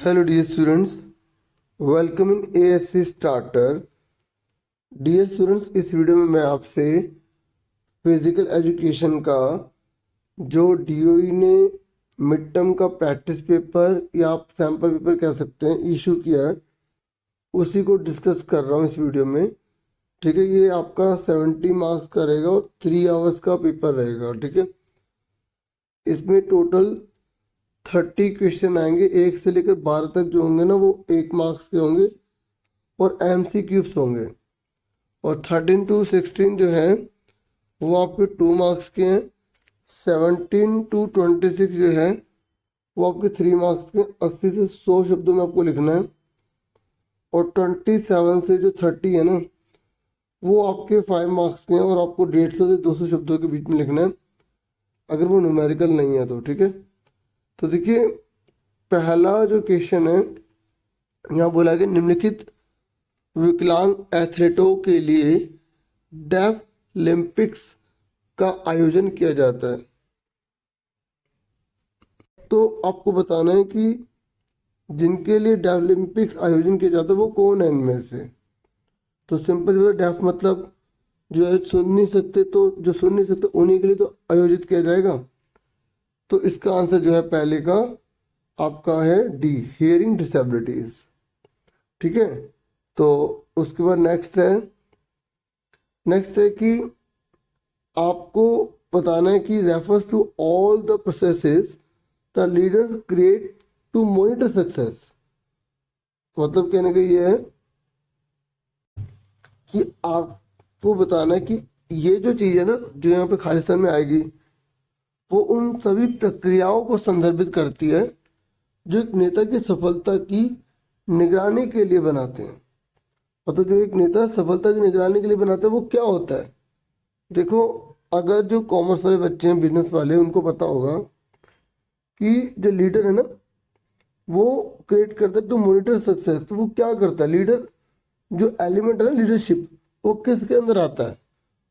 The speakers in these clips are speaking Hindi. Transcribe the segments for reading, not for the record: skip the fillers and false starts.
Hello dear students, welcome in ASC starter. Dear students, इस वीडियो में मैं आपसे फिजिकल एजुकेशन का जो डीओई ने मिड टर्म का प्रैक्टिस पेपर या आप सैम्पल पेपर कह सकते हैं इशू किया है, उसी को डिस्कस कर रहा हूँ इस वीडियो में। ठीक है, ये आपका 70 मार्क्स का रहेगा और 3 आवर्स का पेपर रहेगा। ठीक है, इसमें टोटल 30 क्वेश्चन आएंगे, 1 से लेकर 12 तक जो होंगे ना वो 1 मार्क्स के होंगे और MCQs होंगे। और 13 to 16 जो है वो आपके 2 मार्क्स के हैं। 17 to 26 जो है वो आपके 3 मार्क्स के। 80 से 100 शब्दों में आपको लिखना है। और 27 से जो 30 है ना वो आपके 5 मार्क्स के हैं और आपको 150 से 200 शब्दों के बीच में लिखना है, अगर वो न्यूमेरिकल नहीं है तो। ठीक है, तो देखिए पहला जो क्वेश्चन है यहाँ बोला गया निम्नलिखित विकलांग एथलीटों के लिए डेफ ओलंपिक्स का आयोजन किया जाता है। तो आपको बताना है कि जिनके लिए डेफ ओलंपिक्स आयोजन किया जाता है वो कौन है इनमें से। तो सिंपल डेफ मतलब जो है सुन नहीं सकते, तो जो सुन नहीं सकते उन्हीं के लिए तो आयोजित किया जाएगा। तो इसका आंसर जो है पहले का आपका है डी, हियरिंग डिसेबिलिटीज। ठीक है, तो उसके बाद नेक्स्ट है कि आपको बताना है कि refers to all the processes the leader create to monitor success. मतलब कहने का ये है कि आपको बताना है कि ये जो चीज़ है ना जो यहाँ पे खालिस्तान में आएगी वो उन सभी प्रक्रियाओं को संदर्भित करती है जो एक नेता की सफलता की निगरानी के लिए बनाते हैं। मतलब जो एक नेता सफलता की निगरानी के लिए बनाता है वो क्या होता है। देखो, अगर जो कॉमर्स वाले बच्चे हैं, बिजनेस वाले, उनको पता होगा कि जो लीडर है ना वो क्रिएट करता है टू मॉनिटर सक्सेस। तो वो क्या करता है, लीडर जो एलिमेंट है ना लीडरशिप, वो किसके अंदर आता है,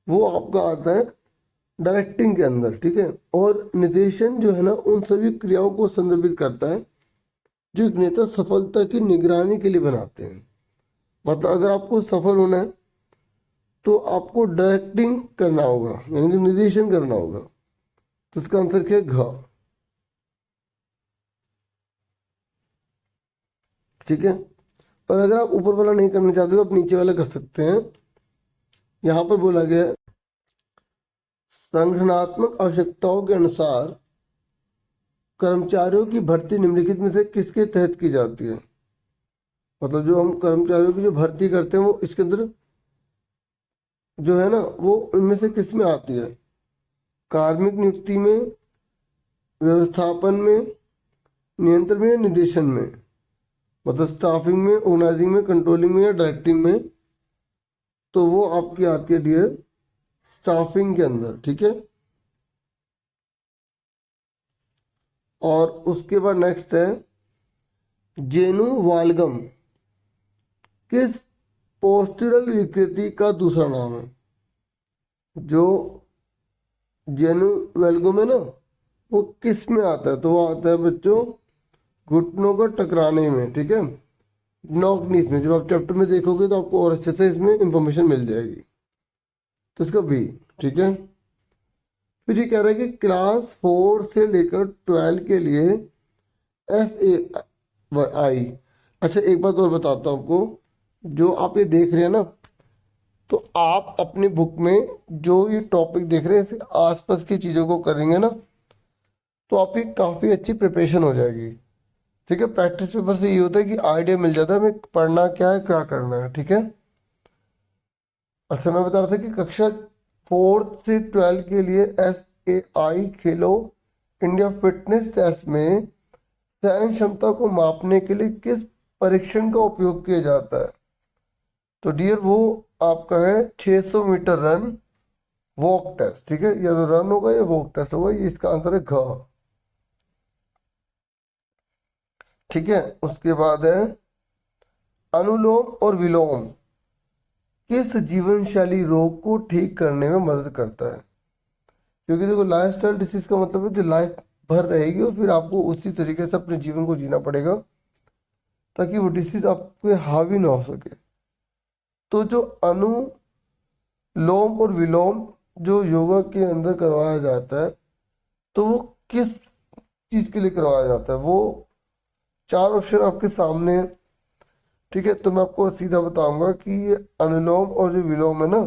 वो आपका आता है डायरेक्टिंग के अंदर। ठीक है, और निर्देशन जो है ना उन सभी क्रियाओं को संदर्भित करता है जो एक नेता सफलता की निगरानी के लिए बनाते हैं। मतलब अगर आपको सफल होना है तो आपको डायरेक्टिंग करना होगा, यानी कि निर्देशन करना होगा। तो इसका आंसर क्या है, घ। ठीक है, और अगर आप ऊपर वाला नहीं करना चाहते तो आप नीचे वाला कर सकते हैं। यहाँ पर बोला गया है संगठनात्मक आवश्यकताओं के अनुसार कर्मचारियों की भर्ती निम्नलिखित में से किसके तहत की जाती है। मतलब जो हम कर्मचारियों की जो भर्ती करते हैं वो इसके अंदर जो है ना वो इनमें से किस में आती है, कार्मिक नियुक्ति में, व्यवस्थापन में, नियंत्रण में या निर्देशन में। मतलब स्टाफिंग में, ऑर्गेनाइजिंग में, कंट्रोलिंग में या डायरेक्टिंग में। तो वो आपकी आती है डियर स्टाफिंग के अंदर। ठीक है, और उसके बाद नेक्स्ट है जेनु वाल्गम किस पोस्टरल विकृति का दूसरा नाम है। जो जेनु वाल्गम है ना वो किस में आता है, तो वो आता है बच्चों घुटनों को टकराने में। ठीक है, नॉक नीस में। जब आप चैप्टर में देखोगे तो आपको और अच्छे से इसमें इंफॉर्मेशन मिल जाएगी। तो इसका बी। ठीक है, फिर ये कह रहा है कि क्लास 4 से लेकर 12 के लिए SAI। अच्छा, एक बात और बताता हूँ आपको, जो आप ये देख रहे हैं ना तो आप अपनी बुक में जो ये टॉपिक देख रहे हैं इसके आसपास की चीज़ों को करेंगे ना तो आपकी काफ़ी अच्छी प्रिपरेशन हो जाएगी। ठीक है, प्रैक्टिस पेपर से ये होता है कि आइडिया मिल जाता है हमें पढ़ना क्या है, क्या करना है। ठीक है, अच्छा मैं बता रहा था कि कक्षा 4 से 12 के लिए SAI खेलो इंडिया फिटनेस टेस्ट में सहन क्षमता को मापने के लिए किस परीक्षण का उपयोग किया जाता है। तो डियर वो आपका है 600 मीटर रन वॉक टेस्ट। ठीक है, या तो रन होगा या वॉक टेस्ट होगा, ये इसका आंसर है घ। ठीक है, उसके बाद है अनुलोम और विलोम किस जीवन शैली रोग को ठीक करने में मदद करता है। क्योंकि देखो लाइफस्टाइल डिसीज का मतलब है जो लाइफ भर रहेगी और फिर आपको उसी तरीके से अपने जीवन को जीना पड़ेगा। ताकि वो डिसीज आप पे हावी ना हो सके। तो जो अनुलोम और विलोम जो योगा के अंदर करवाया जाता है, तो वो किस चीज के लिए करवाया जाता है, वो 4 ऑप्शन आपके सामने है। ठीक है, तो मैं आपको सीधा बताऊंगा कि ये अनुलोम और जो विलोम है ना,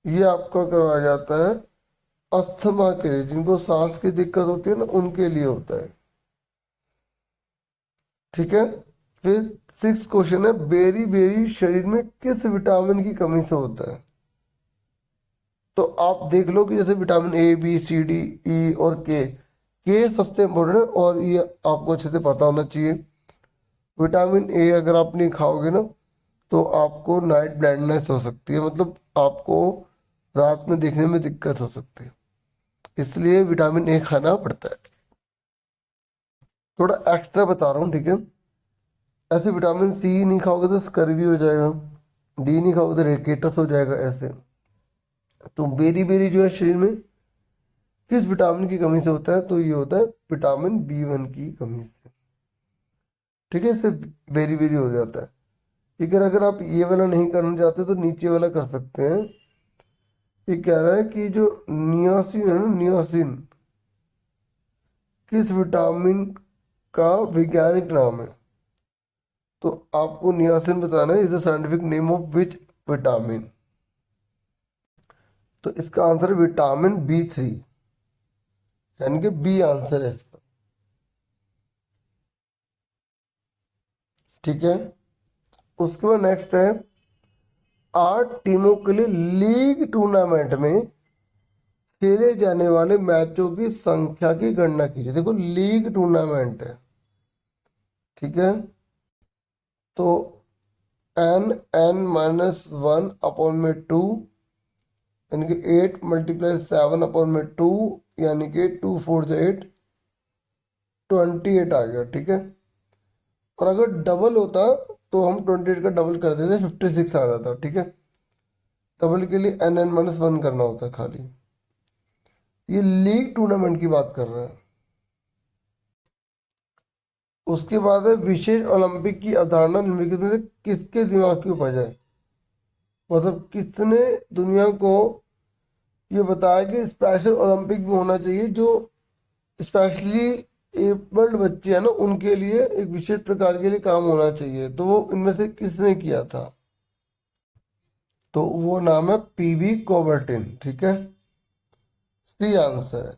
ये आपका करवाया जाता है अस्थमा के लिए, जिनको सांस की दिक्कत होती है ना, उनके लिए होता है। ठीक है, फिर 6 क्वेश्चन है, बेरी बेरी शरीर में किस विटामिन की कमी से होता है। तो आप देख लो कि जैसे vitamin A B C D E और के सबसे इम्पोर्टेंट है, और ये आपको अच्छे से पता होना चाहिए। विटामिन ए अगर आप नहीं खाओगे ना, तो आपको नाइट ब्लाइंडनेस हो सकती है, मतलब आपको रात में देखने में दिक्कत हो सकती है, इसलिए विटामिन ए खाना पड़ता है। थोड़ा एक्स्ट्रा बता रहा हूँ, ठीक है। ऐसे विटामिन सी नहीं खाओगे तो स्कर्वी हो जाएगा, डी नहीं खाओगे तो रेकेटस हो जाएगा ऐसे। तो बेरी बेरी जो है शरीर में किस विटामिन की कमी से होता है, तो ये होता है विटामिन B1 की कमी से। ठीक है, इससे बेरी बेरी हो जाता है। ठीक है, अगर आप ये वाला नहीं करना चाहते तो नीचे वाला कर सकते हैं। ये कह रहा है कि जो नियासिन है ना, नियासिन किस विटामिन का वैज्ञानिक नाम है। तो आपको नियासिन बताना है, is the scientific name of which vitamin. तो इसका आंसर है विटामिन B3, यानी कि बी आंसर है इसका। ठीक है, उसके बाद नेक्स्ट है 8 टीमों के लिए लीग टूर्नामेंट में खेले जाने वाले मैचों की संख्या की गणना कीजिए। देखो लीग टूर्नामेंट है, ठीक है, तो n(n-1) यानी कि 8 × 7/2, यानी कि 2 4 8, 28 आ गया। ठीक है, और अगर डबल होता तो हम 28 का डबल कर देते, 56 आ जाता। ठीक है, डबल के लिए n(n-1) करना होता है खाली। ये लीग टूर्नामेंट की बात कर रहा है। उसके बाद है विशेष ओलंपिक की अवधारणा निम्नलिखित में से किसके दिमाग की उपज है। मतलब किसने दुनिया को ये बताया कि स्पेशल ओलंपिक भी होना चाहिए, जो स्पेशली एबल्ड बच्चे हैं ना, उनके लिए एक विशेष प्रकार के लिए काम होना चाहिए। तो वो इनमें से किसने किया था, तो वो नाम है पीवी कोबर्टिन। ठीक है, सी आंसर है।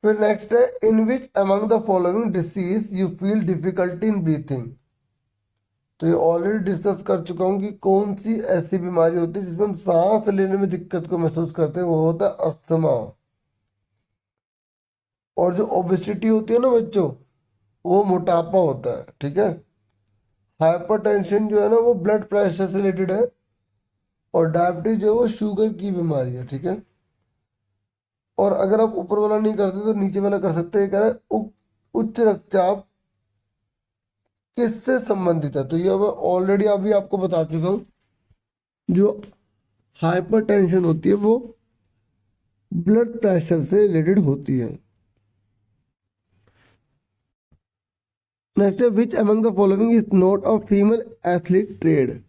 फिर नेक्स्ट है in which among the following disease you feel difficulty in breathing. तो ये ऑलरेडी डिस्कस कर चुका हूँ कि कौन सी ऐसी बीमारी होती है जिसमें हम सांस लेने में दिक्कत को महसूस करते हैं, वो होता है अस्थमा। और जो ओबेसिटी होती है ना बच्चों, वो मोटापा होता है। ठीक है, हाइपरटेंशन जो है ना, वो ब्लड प्रेशर से रिलेटेड है, और डायबिटीज जो है वो शुगर की बीमारी है। ठीक है, और अगर आप ऊपर वाला नहीं करते तो नीचे वाला कर सकते हैं। कह रहे हैं उच्च रक्तचाप किससे संबंधित है, तो ये मैं ऑलरेडी अभी आपको बता चुका हूँ। जो हाइपरटेंशन होती है वो ब्लड प्रेशर से रिलेटेड होती है। नेक्स्ट है विच among the following is not a female athlete trade.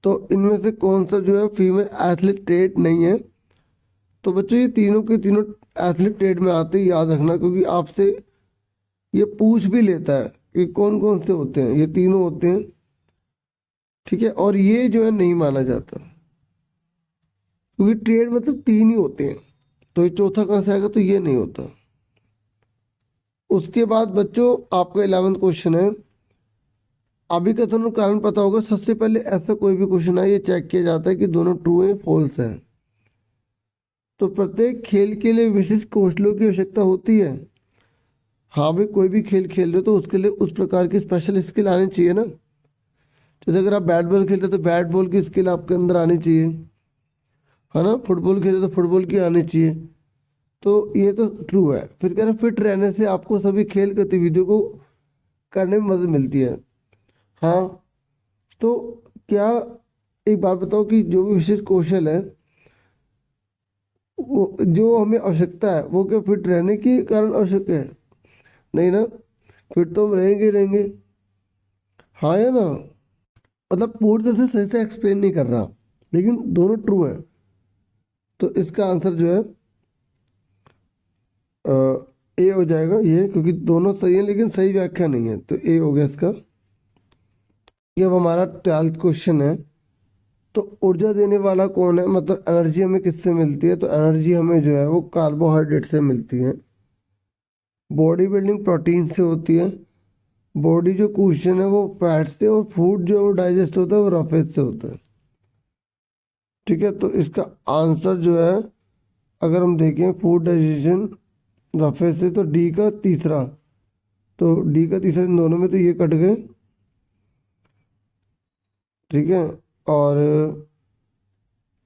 तो इनमें से कौन सा जो है फीमेल एथलीट ट्रेड नहीं है। तो बच्चों ये तीनों के तीनों एथलीट ट्रेड में आते ही याद रखना, क्योंकि आपसे ये पूछ भी लेता है कि कौन कौन से होते हैं। ये तीनों होते हैं, ठीक है, और ये जो है नहीं माना जाता, क्योंकि ट्रेड मतलब 3 ही होते हैं। तो ये चौथा कहाँ से आएगा, तो ये नहीं होता। उसके बाद बच्चों आपका 11वां क्वेश्चन है, अभिकथन और कारण पता होगा। सबसे पहले ऐसा कोई भी क्वेश्चन है, ये चेक किया जाता है कि दोनों ट्रू है फॉल्स है। तो प्रत्येक खेल के लिए विशिष्ट कौशलों की आवश्यकता होती है। हाँ भाई, कोई भी खेल खेल रहे हो तो उसके लिए उस प्रकार की स्पेशल स्किल आनी चाहिए ना। जैसे अगर आप बैट बॉल खेलते हो तो बैट बॉल की स्किल आपके अंदर आनी चाहिए, है ना। फुटबॉल खेले तो फुटबॉल की आनी चाहिए। तो ये तो ट्रू है। फिर कह रहे फिट रहने से आपको सभी खेल गतिविधियों को करने में मदद मिलती है। हाँ, तो क्या, एक बात बताओ कि जो भी विशेष कौशल है वो जो हमें आवश्यकता है, वो क्या फिट रहने के कारण आवश्यक है, नहीं ना। फिर तो हम रहेंगे ही रहेंगे। हाँ या ना? मतलब पूरी तरह से सही से एक्सप्लेन नहीं कर रहा, लेकिन दोनों ट्रू है। तो इसका आंसर जो है ए हो जाएगा ये, क्योंकि दोनों सही है लेकिन सही व्याख्या नहीं है, तो ए हो गया इसका। ये अब हमारा 12th क्वेश्चन है। तो ऊर्जा देने वाला कौन है, मतलब एनर्जी हमें किससे मिलती है? तो एनर्जी हमें जो है वो कार्बोहाइड्रेट से मिलती है। बॉडी बिल्डिंग प्रोटीन से होती है। बॉडी जो क्वेश्चन है वो फैट से, और फूड जो है वो डाइजेस्ट होता है वो रफेज से होता है। ठीक है, तो इसका आंसर जो है, अगर हम देखें फूड डाइजेशन रफेज से, तो डी का तीसरा। तो डी का तीसरा इन दोनों में, तो ये कट गए। ठीक है, और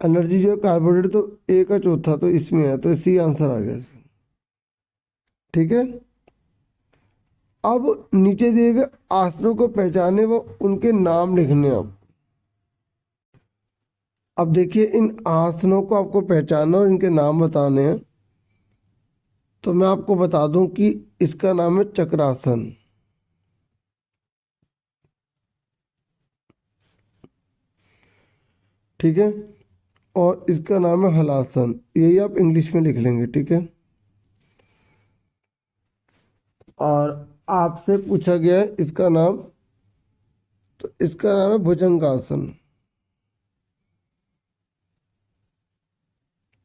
एनर्जी जो है कार्बोहाइड्रेट, तो ए का चौथा तो इसमें है, तो सी आंसर आ गया इसका। ठीक है, अब नीचे दिए गए आसनों को पहचाने व उनके नाम लिखने। अब देखिए, इन आसनों को आपको पहचानना और इनके नाम बताने हैं। तो मैं आपको बता दूं कि इसका नाम है चक्रासन। ठीक है, और इसका नाम है हलासन। यही आप इंग्लिश में लिख लेंगे। ठीक है, और आपसे पूछा गया है इसका नाम, तो इसका नाम है भुजंगासन।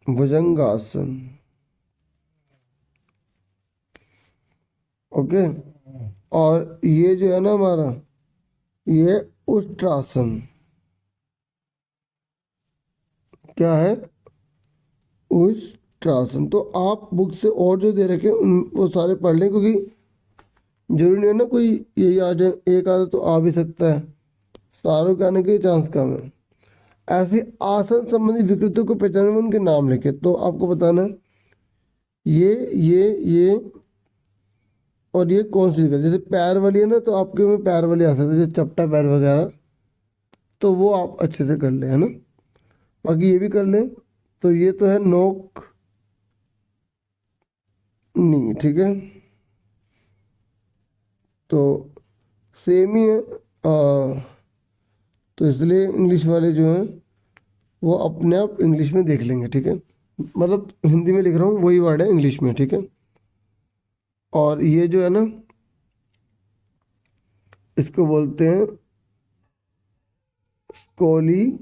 भुजंगासन। ओके, और ये जो है ना हमारा, ये उष्ट्रासन। क्या है? उष्ट्रासन। तो आप बुक से और जो दे रखे उन वो सारे पढ़ लें, क्योंकि जरूरी नहीं है ना कोई यही आ जाए, एक आधा तो आ भी सकता है, सारों के आने के चांस कम है। ऐसे आसन संबंधी विकृतियों को पहचानने में उनके नाम लिखे। तो आपको बताना है ये और ये कौन सी जगह। जैसे पैर वाली है ना, तो आपके में पैर वाली आ सकती है, जैसे चपटा पैर वगैरह, तो वो आप अच्छे से कर ले, है ना। बाकी ये भी कर ले। तो ये तो है नोक नी। ठीक है, तो सेम ही है। तो इसलिए इंग्लिश वाले जो हैं वो अपने आप इंग्लिश में देख लेंगे। ठीक है, मतलब हिंदी में लिख रहा हूँ, वही वर्ड है इंग्लिश में। ठीक है, और ये जो है ना, इसको बोलते हैं स्कोलियोसिस।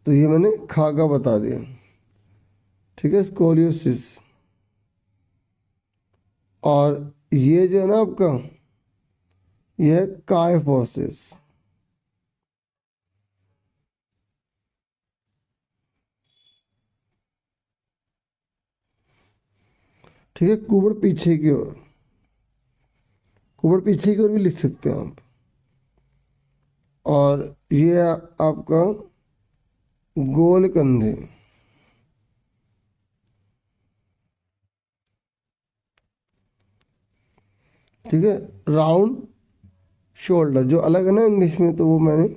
तो ये मैंने खागा बता दिया। ठीक है, स्कोलियोसिस। और ये जो है ना आपका, ये है कायफोसिस। ठीक है, कुबड़ पीछे की ओर, कुबड़ पीछे की ओर भी लिख सकते हैं आप। और ये आपका गोल कंधे। ठीक है, राउंड शोल्डर जो अलग है ना इंग्लिश में, तो वो मैंने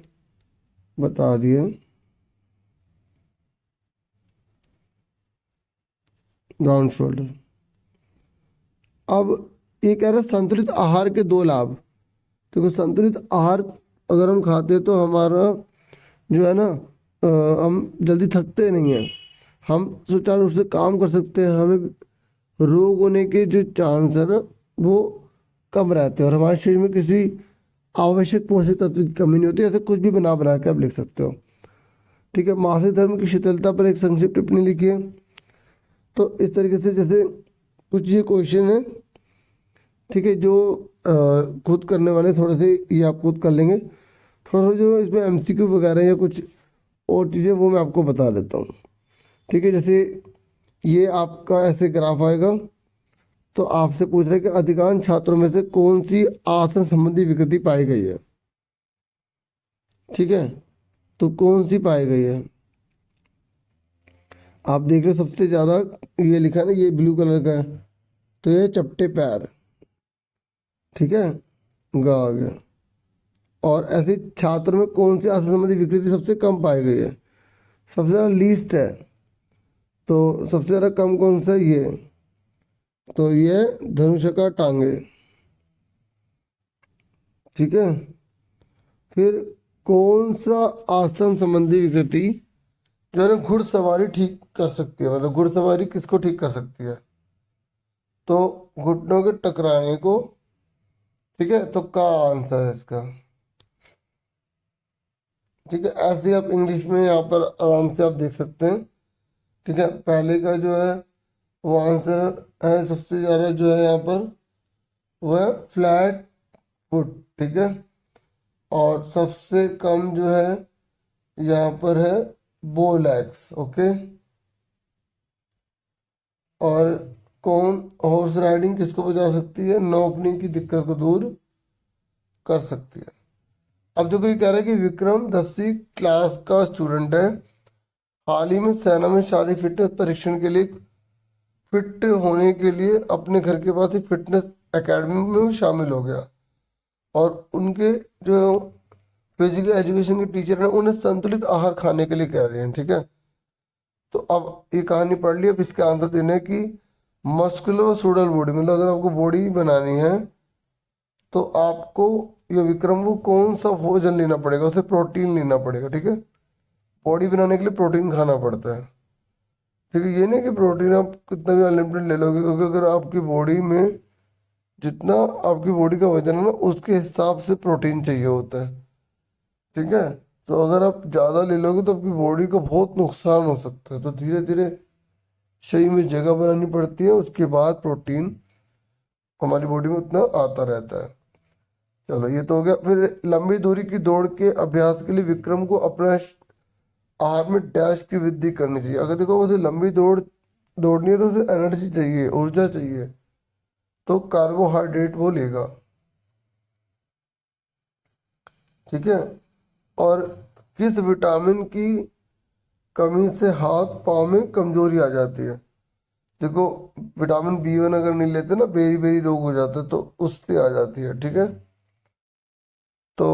बता दिया। Round shoulder. अब ये कह रहा है संतुलित आहार के दो लाभ। देखो, संतुलित आहार अगर हम खाते हैं तो हमारा जो है ना, हम जल्दी थकते नहीं हैं, हम सुचारू रूप से काम कर सकते हैं, हमें रोग होने के जो चांस है ना वो कम रहते हैं, और हमारे शरीर में किसी आवश्यक पोषक तत्व की कमी नहीं होती। ऐसे कुछ भी बना बना के आप लिख सकते हो। ठीक है, मासिक धर्म की शिथिलता पर एक संक्षिप्त टिप्पणी लिखिए। तो इस तरीके से, जैसे कुछ ये क्वेश्चन है, ठीक है, जो खुद करने वाले थोड़े से ये आप खुद कर लेंगे। थोड़ा सा जो इसमें एमसीक्यू वगैरह या कुछ और चीज़ें वो मैं आपको बता देता हूँ। ठीक है, जैसे ये आपका ऐसे ग्राफ आएगा, तो आपसे पूछ रहे हैं कि अधिकांश छात्रों में से कौन सी आसन संबंधी विकृति पाई गई है। ठीक है, तो कौन सी पाई गई है? आप देख रहे हो सबसे ज़्यादा ये लिखा है ना, ये ब्लू कलर का है, तो ये चपटे पैर। ठीक है, गा आ गया। और ऐसे छात्रों में कौन सी आसन संबंधी विकृति सबसे कम पाई गई है? सबसे ज़्यादा लीस्ट है, तो सबसे ज़्यादा कम कौन सा है? ये। तो ये धनुष का टांगे। ठीक है। फिर कौन सा आसन संबंधी विकृति जो है ना घुड़सवारी ठीक कर सकती है, मतलब घुड़सवारी किसको ठीक कर सकती है? तो घुटनों के टकराने को। ठीक है, तो का आंसर है इसका। ठीक है, ऐसे आप इंग्लिश में यहाँ पर आराम से आप देख सकते हैं। ठीक है, पहले का जो है वो आंसर है सबसे ज़्यादा जो है यहाँ पर वो है फ्लैट फुट। ठीक है, और सबसे कम जो है यहाँ पर है बो लेग्स। ओके। और कौन हॉर्स राइडिंग किसको बचा सकती है? नौकनी की दिक्कत को दूर कर सकती है। अब देखो ये कह रहा है कि विक्रम 10वीं क्लास का स्टूडेंट है, हाल ही में सेना में शारीरिक फिटनेस परीक्षण के लिए फिट होने के लिए अपने घर के पास ही फिटनेस एकेडमी में वो शामिल हो गया, और उनके जो फिजिकल एजुकेशन के टीचर हैं उन्हें संतुलित आहार खाने के लिए कह रहे हैं। ठीक है, तो अब ये कहानी पढ़ ली। अब इसके आंसर देने हैं कि मस्कुलर सूडल बॉडी, मतलब अगर आपको बॉडी बनानी है तो आपको ये विक्रम को कौन सा भोजन लेना पड़ेगा? उसे प्रोटीन लेना पड़ेगा। ठीक है, बॉडी बनाने के लिए प्रोटीन खाना पड़ता है। ठीक है, ये नहीं कि प्रोटीन आप कितना भी अनलिमिटेड ले लोगे, क्योंकि अगर आपकी बॉडी में जितना आपकी बॉडी का वजन है ना उसके हिसाब से प्रोटीन चाहिए होता है। ठीक है, तो अगर आप ज़्यादा ले लोगे तो आपकी बॉडी को बहुत नुकसान हो सकता है, तो धीरे धीरे शरीर में जगह बनानी पड़ती है, उसके बाद प्रोटीन हमारी बॉडी में उतना आता रहता है। चलो ये तो हो गया। फिर लंबी दूरी की दौड़ के अभ्यास के लिए विक्रम को अपना आहार में डैश की वृद्धि करनी चाहिए। अगर देखो उसे लंबी दौड़नी है तो उसे एनर्जी चाहिए, ऊर्जा चाहिए, तो कार्बोहाइड्रेट वो लेगा। ठीक है, और किस विटामिन की कमी से हाथ पाँव में कमजोरी आ जाती है? देखो विटामिन B1 अगर नहीं लेते ना बेरी बेरी रोग हो जाता है, तो उससे आ जाती है। ठीक है, तो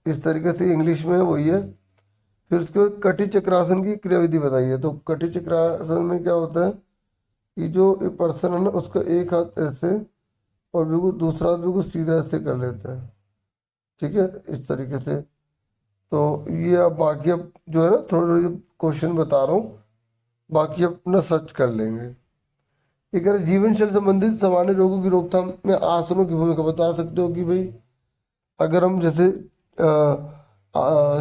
इस तरीके से इंग्लिश में वही है। फिर उसके बाद कटी चक्रासन की क्रियाविधि बताइए। तो कटी चक्रासन में क्या होता है कि जो पर्सन है ना उसका एक हाथ ऐसे और बिल्कुल दूसरा हाथ बिल्कुल सीधा ऐसे कर लेता है। ठीक है, इस तरीके से। तो ये अब बाकी अब जो है ना थोड़ी थोड़ी क्वेश्चन बता रहा हूँ, बाकी अपना सर्च कर लेंगे। ये कह रहे जीवन शैली संबंधित सामान्य रोगों की रोकथाम में आसनों की भूमिका बता सकते हो कि भाई अगर हम जैसे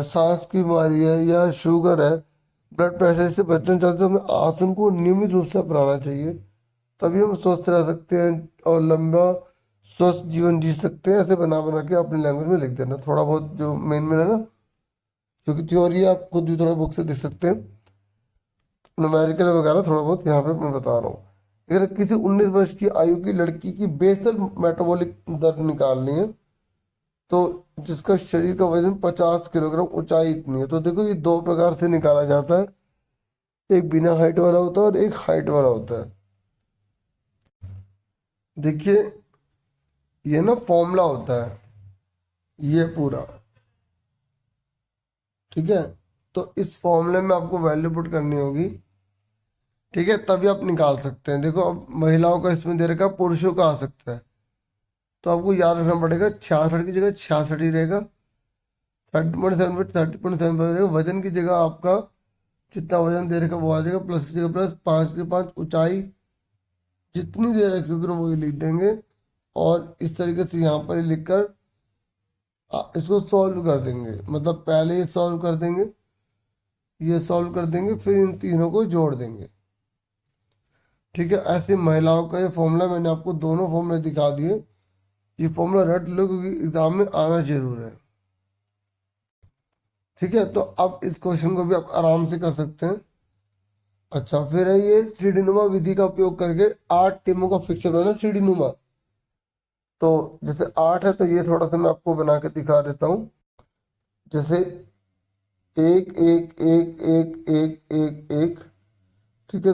सांस की बीमारी है या शुगर है, ब्लड प्रेशर से बचना चाहते हो, हमें आसन को नियमित रूप से अपनाना चाहिए, तभी हम स्वस्थ रह सकते हैं और लंबा स्वस्थ जीवन जी सकते हैं। ऐसे बना बना के अपनी लैंग्वेज में लिख देना थोड़ा बहुत जो मेन मेन है ना, क्योंकि थ्योरी आप खुद भी थोड़ा बुक से देख सकते हैं, न्यूमेरिकल वगैरह थोड़ा बहुत यहाँ पे मैं बता रहा हूँ। अगर किसी 19 वर्ष की आयु की लड़की की बेसल मेटाबॉलिक दर निकालनी है, तो जिसका शरीर का वजन 50 किलोग्राम, ऊंचाई इतनी है, तो देखो ये दो प्रकार से निकाला जाता है, एक बिना हाइट वाला होता है और एक हाइट वाला होता है। देखिए ये ना फॉर्मूला होता है ये पूरा। ठीक है, तो इस फॉर्मूले में आपको वैल्यू पुट करनी होगी। ठीक है, तभी आप निकाल सकते हैं। देखो अब महिलाओं का इसमें दे रखा, पुरुषों का आ सकता है, तो आपको याद रखना पड़ेगा 66 की जगह 66 ही रहेगा, 30.7 30.75 रहेगा। वजन की जगह आपका जितना वजन दे रखा वो आ जाएगा, प्लस की जगह प्लस, 5 के 5, ऊंचाई जितनी दे रखी होगी वही लिख देंगे, और इस तरीके से यहाँ पर लिखकर इसको सॉल्व कर देंगे। मतलब पहले ये सॉल्व कर देंगे, ये सॉल्व कर देंगे, फिर इन तीनों को जोड़ देंगे। ठीक है, ऐसे महिलाओं का ये फॉर्मूला मैंने आपको दोनों फॉर्मूले दिखा दिए। ये फॉर्मूला रट लो क्योंकि एग्जाम में आना जरूर है। ठीक है, तो अब इस क्वेश्चन को भी आप आराम से कर सकते हैं। अच्छा, फिर है ये सीढ़ीनुमा विधि का उपयोग करके 8 टीमों का फिक्सर बनाना। सीढ़ीनुमा तो जैसे 8 है, तो ये थोड़ा सा मैं आपको बना के दिखा देता हूँ। जैसे 1 1 1 1 1 1। ठीक है,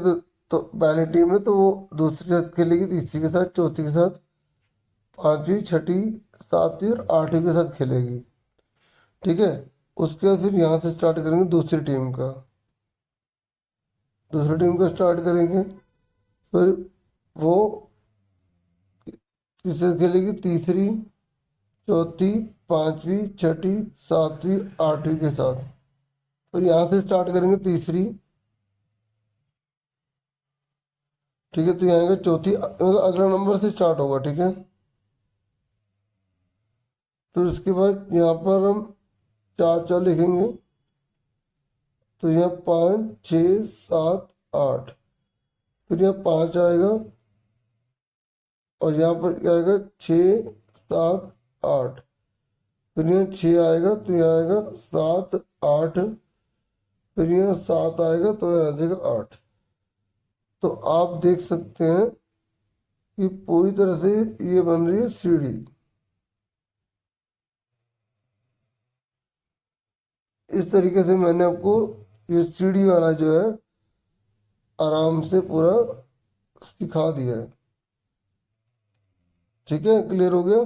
तो पहली टीम है तो वो दूसरी के साथ खेलेगी, तीसरी के साथ, चौथी के साथ, पांचवी, छठी, सातवीं और आठवीं के साथ खेलेगी। ठीक है, उसके बाद फिर यहाँ से स्टार्ट करेंगे दूसरी टीम का। दूसरी टीम का स्टार्ट करेंगे, फिर वो किससे खेलेगी, तीसरी, चौथी, पांचवी, छठी, सातवीं, आठवीं के साथ। फिर यहाँ से स्टार्ट करेंगे तीसरी, ठीक है, तो यहाँ आएगा चौथी, मतलब अगला नंबर से स्टार्ट होगा, ठीक है। फिर उसके बाद यहाँ पर हम चार चार लिखेंगे, तो यहाँ 5, 6, 7, 8। फिर यहाँ 5 आएगा, और यहाँ पर क्या आएगा, 6, 7, 8। फिर यहाँ 6 आएगा, तो यहाँ आएगा 7, 8। फिर यहाँ 7 आएगा, तो यहाँ आ जाएगा 8। तो आप देख सकते हैं कि पूरी तरह से ये बन रही है सीढ़ी। इस तरीके से मैंने आपको ये सीढ़ी वाला जो है आराम से पूरा सिखा दिया है, ठीक है, क्लियर हो गया।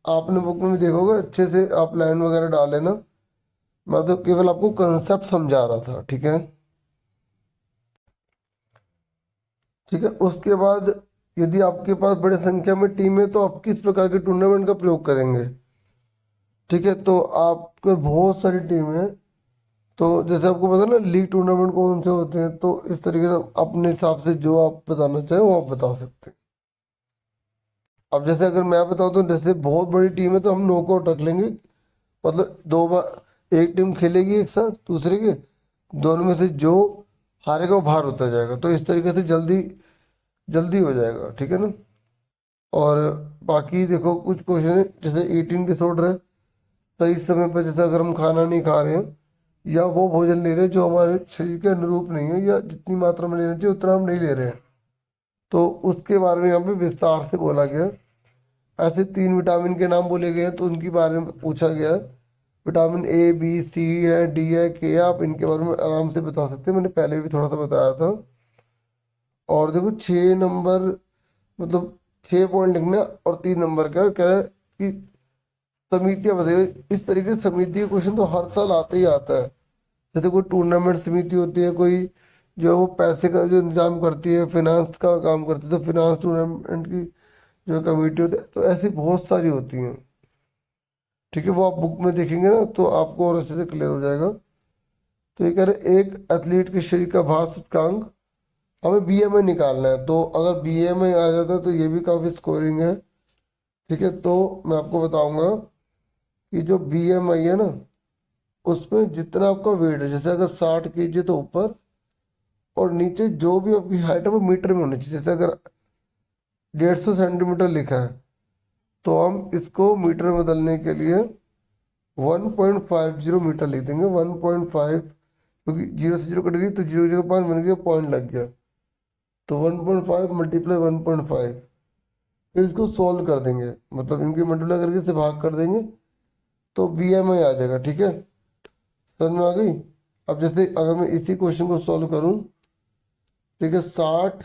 आपने बुक में भी देखा होगा, अच्छे से आप लाइन वगैरह डाल लेना, मैं तो केवल आपको कंसेप्ट समझा रहा था, ठीक है। ठीक है, उसके बाद यदि आपके पास बड़े संख्या में टीम है तो आप किस प्रकार के टूर्नामेंट का प्रयोग करेंगे, ठीक है। तो आपके बहुत सारी टीम है, तो जैसे आपको पता ना लीग टूर्नामेंट कौन से होते हैं, तो इस तरीके से अपने हिसाब से जो आप बताना चाहें वो आप बता सकते हैं। अब जैसे अगर मैं बताऊँ तो जैसे बहुत बड़ी टीम है तो हम नॉकआउट रख लेंगे, मतलब 2 बार एक टीम खेलेगी एक साथ दूसरे के, दोनों में से जो हारेगा वो बाहर होता जाएगा, तो इस तरीके से जल्दी जल्दी हो जाएगा, ठीक है ना। और बाकी देखो कुछ क्वेश्चन है, जैसे 18 डिसऑर्डर है, सही समय पर जैसे अगर हम खाना नहीं खा रहे हैं या वो भोजन ले रहे हैं जो हमारे शरीर के अनुरूप नहीं है, या जितनी मात्रा में लेना चाहिए उतना हम नहीं ले रहे हैं, तो उसके बारे में यहाँ पे विस्तार से बोला गया। ऐसे 3 विटामिन के नाम बोले गए हैं, तो उनके बारे में पूछा गया है। विटामिन ए, बी, सी है, डी है, के है, आप इनके बारे में आराम से बता सकते हैं, मैंने पहले भी थोड़ा सा बताया था। और देखो 6 नंबर, मतलब 6 पॉइंट लिखना, और 3 नंबर का कह रहा है कि समितियां बताइए। इस तरीके से समिति का क्वेश्चन तो हर साल आता ही आता है। जैसे कोई टूर्नामेंट समिति होती है, कोई जो है वो पैसे का जो इंतजाम करती है, फाइनेंस का काम करती है, तो फाइनेंस टूर्नामेंट की जो कमेटी होती है, तो ऐसी बहुत सारी होती हैं, ठीक है। वो आप बुक में देखेंगे ना तो आपको और अच्छे से क्लियर हो जाएगा। तो ये कह रहे एक एथलीट के शरीर का भार सूचकांक, हमें बीएमआई निकालना है, तो अगर बीएमआई आ जाता है तो ये भी काफ़ी स्कोरिंग है, ठीक है। तो मैं आपको बताऊंगा कि जो बीएमआई है ना, उसमें जितना आपका वेट है, जैसे अगर 60 kg तो ऊपर, और नीचे जो भी आपकी हाइट है वो मीटर में होनी चाहिए। जैसे अगर 150 सेंटीमीटर लिखा है, तो हम इसको मीटर में बदलने के लिए 1.50 मीटर लिख देंगे, 1.5, क्योंकि 0 से 0 कट गई तो 0.05 बन गया, पॉइंट लग गया, तो 1.5 मल्टीप्लाई 1.5। फिर इसको सॉल्व कर देंगे, मतलब इनकी मल्टीप्लाई करके इसे भाग कर देंगे, तो बीएमआई आ जाएगा, ठीक है। समझ में आ गई। अब जैसे अगर मैं इसी क्वेश्चन को सॉल्व करूं, ठीक है, 60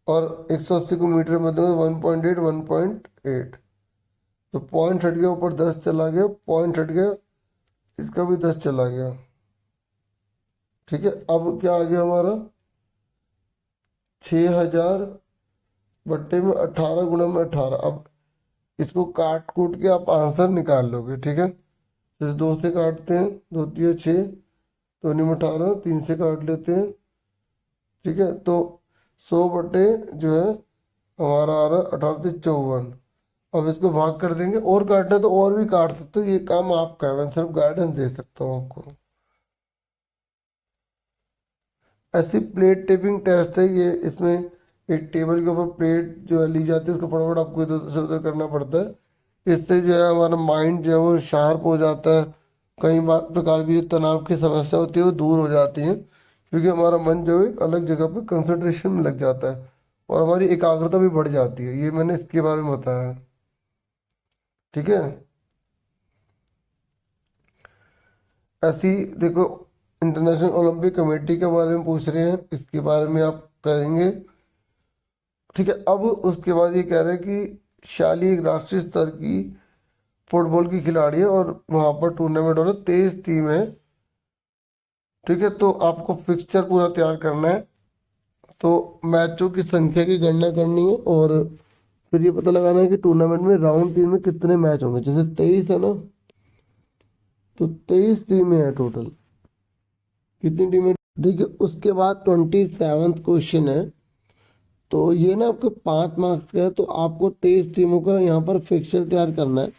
और 180 को मीटर में बदलेंगे, 1.8, 1.8, तो पॉइंट हट गया, ऊपर 10 चला गया, पॉइंट हट गया, इसका भी 10 चला गया, ठीक है। अब क्या आ गया हमारा, 6000 बट्टे में 18 गुणा में 18। अब इसको काट कूट के आप आंसर निकाल लोगे, ठीक है। जैसे 2 से काटते हैं, 2 तिया 6, 2 में 18, 3 से काट लेते हैं, ठीक है। तो 100 बटे जो है हमारा आ रहा है 18 से 54। अब इसको भाग कर देंगे, और काटना तो और भी काट सकते हो, ये काम आप कर, मैं सिर्फ गाइडेंस दे सकता हूँ आपको। ऐसी प्लेट टेपिंग टेस्ट है ये, इसमें एक टेबल के ऊपर प्लेट जो है ली जाती है, उसको फटाफट आपको इधर से उधर करना पड़ता है। इससे जो है हमारा माइंड जो है वो शार्प हो जाता है, कई प्रकार की जो तनाव की समस्या होती है वो दूर हो जाती है, क्योंकि हमारा मन जो है एक अलग जगह पर कंसंट्रेशन में लग जाता है, और हमारी एकाग्रता भी बढ़ जाती है। ये मैंने इसके बारे में बताया, ठीक है। ऐसी देखो इंटरनेशनल ओलंपिक कमेटी के बारे में पूछ रहे हैं, इसके बारे में आप करेंगे, ठीक है। अब उसके बाद ये कह रहे हैं कि शाली एक राष्ट्रीय स्तर की फुटबॉल की खिलाड़ी है, और वहाँ पर टूर्नामेंट हो रहा है, 23 टीम है, ठीक है, तो आपको फिक्सचर पूरा तैयार करना है। तो मैचों की संख्या की गणना करनी है और फिर ये पता लगाना है कि टूर्नामेंट में राउंड 3 में कितने मैच होंगे। जैसे 23 है ना, तो 23 टीमें हैं टोटल। कितनी टीमें, देखिए उसके बाद 27वां क्वेश्चन है। तो ये ना आपके 5 मार्क्स का है, तो आपको 23 टीमों का यहाँ पर फिक्सचर तैयार करना है।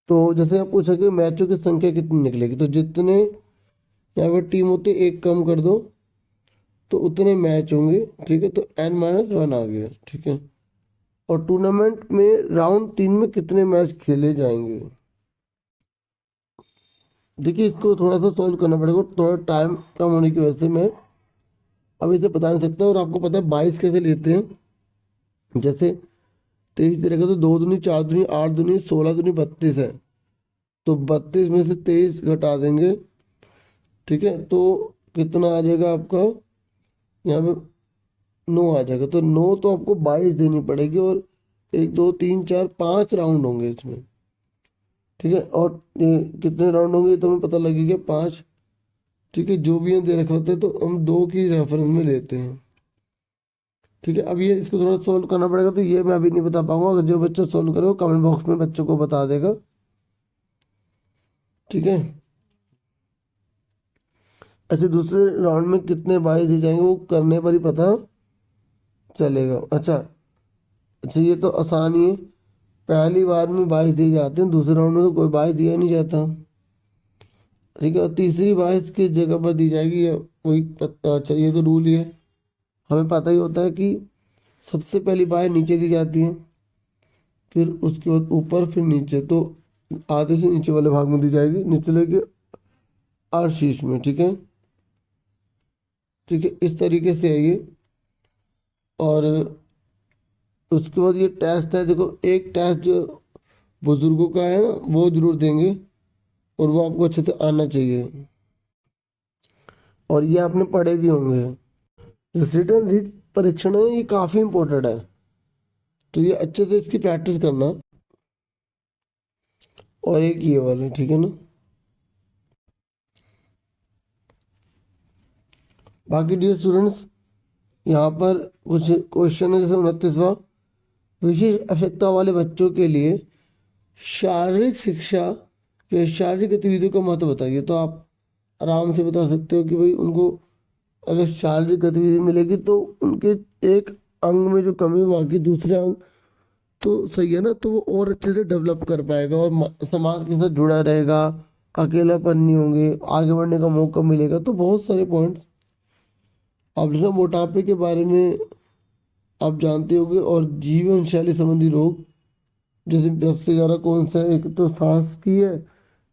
तो जैसे आप पूछा कि मैचों की संख्या कितनी निकलेगी, तो जितने यहाँ पर टीम होती है एक कम कर दो तो उतने मैच होंगे। ठीक है, तो n-1 आ गया। ठीक है, और टूर्नामेंट में राउंड 3 में कितने मैच खेले जाएंगे। देखिए इसको थोड़ा सा सॉल्व करना पड़ेगा, थोड़ा टाइम कम होने की वजह से मैं अब इसे बता नहीं सकता। और आपको पता है 22 कैसे लेते हैं, जैसे 23 दे रहेगा तो 2 दूनी 4 दूनी 8 दूनी 16 दूनी 32 है, तो 32 में से 23 घटा देंगे। ठीक है, तो कितना आ जाएगा आपका, यहाँ पे 9 आ जाएगा। तो 9 तो आपको 22 देनी पड़ेगी, और 1 2 3 4 5 राउंड होंगे इसमें। ठीक है, और ये कितने राउंड होंगे तो हमें पता लगेगा 5। ठीक है, जो भी यहाँ दे रखे होते हैं तो हम 2 की रेफरेंस में लेते हैं। ठीक है, अब ये इसको थोड़ा सोल्व करना पड़ेगा, तो ये मैं अभी नहीं बता पाऊंगा। अगर जो बच्चा सोल्व करे वो कमेंट बॉक्स में बच्चों को बता देगा। ठीक है, अच्छा दूसरे राउंड में कितने बाई दिए जाएंगे वो करने पर ही पता चलेगा। अच्छा अच्छा, ये तो आसान ही है, पहली बार में 22 दिए जाते हैं, दूसरे राउंड में तो कोई 22 दिया नहीं जाता। ठीक है, और तीसरी 22 की जगह पर दी जाएगी या कोई पता। अच्छा ये तो रूल ही है, हमें पता ही होता है कि सबसे पहली 22 नीचे दी जाती है, फिर उसके बाद ऊपर, फिर नीचे। तो आधे से नीचे वाले भाग में दी जाएगी, निचले के और शीर्ष में। ठीक है, ठीक है, इस तरीके से है ये। और उसके बाद ये टेस्ट है, देखो एक टेस्ट जो बुजुर्गों का है ना वो जरूर देंगे, और वो आपको अच्छे से आना चाहिए, और ये आपने पढ़े भी होंगे। रिटन रीट परीक्षण है, ये काफ़ी इंपॉर्टेंट है, तो ये अच्छे से इसकी प्रैक्टिस करना। और एक ये वाले, ठीक है ना। बाकी डियर स्टूडेंट्स, यहाँ पर कुछ क्वेश्चन है, जैसे 29वां, विशेष आवश्यकता वाले बच्चों के लिए शारीरिक शिक्षा या शारीरिक गतिविधियों का महत्व बताइए। तो आप आराम से बता सकते हो कि भाई उनको अगर शारीरिक गतिविधि मिलेगी तो उनके एक अंग में जो कमी है बाकी दूसरे अंग तो सही है ना, तो वो और अच्छे से डेवलप कर पाएगा और समाज के साथ जुड़ा रहेगा, अकेलापन नहीं होंगे, आगे बढ़ने का मौका मिलेगा। तो बहुत सारे पॉइंट्स आप जैसे मोटापे के बारे में आप जानते होंगे, और जीवन शैली संबंधी रोग, जैसे सबसे ज़्यादा कौन सा है, एक तो सांस की है,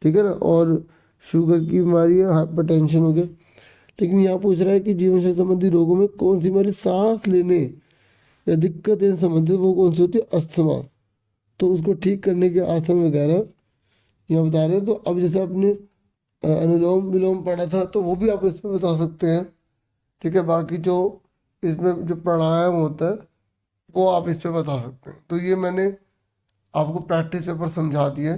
ठीक है ना, और शुगर की बीमारी है, हाइपरटेंशन हो गया। लेकिन यहाँ पूछ रहा है कि जीवन शैली संबंधी रोगों में कौन सी बीमारी सांस लेने या दिक्कत इन संबंधित वो कौन सी होती है, अस्थमा। तो उसको ठीक करने के आसन वगैरह यहाँ बता रहे हैं। तो अब जैसे आपने अनुलोम विलोम पढ़ा था तो वो भी आप इस पर बता सकते हैं। ठीक है, बाकी जो इसमें जो प्राणायाम होता है वो आप इस पे बता सकते हैं। तो ये मैंने आपको प्रैक्टिस पेपर समझा दिया है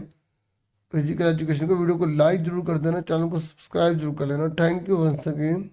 फिजिकल एजुकेशन को। वीडियो को लाइक जरूर कर देना, चैनल को सब्सक्राइब जरूर कर लेना। Thank you once again.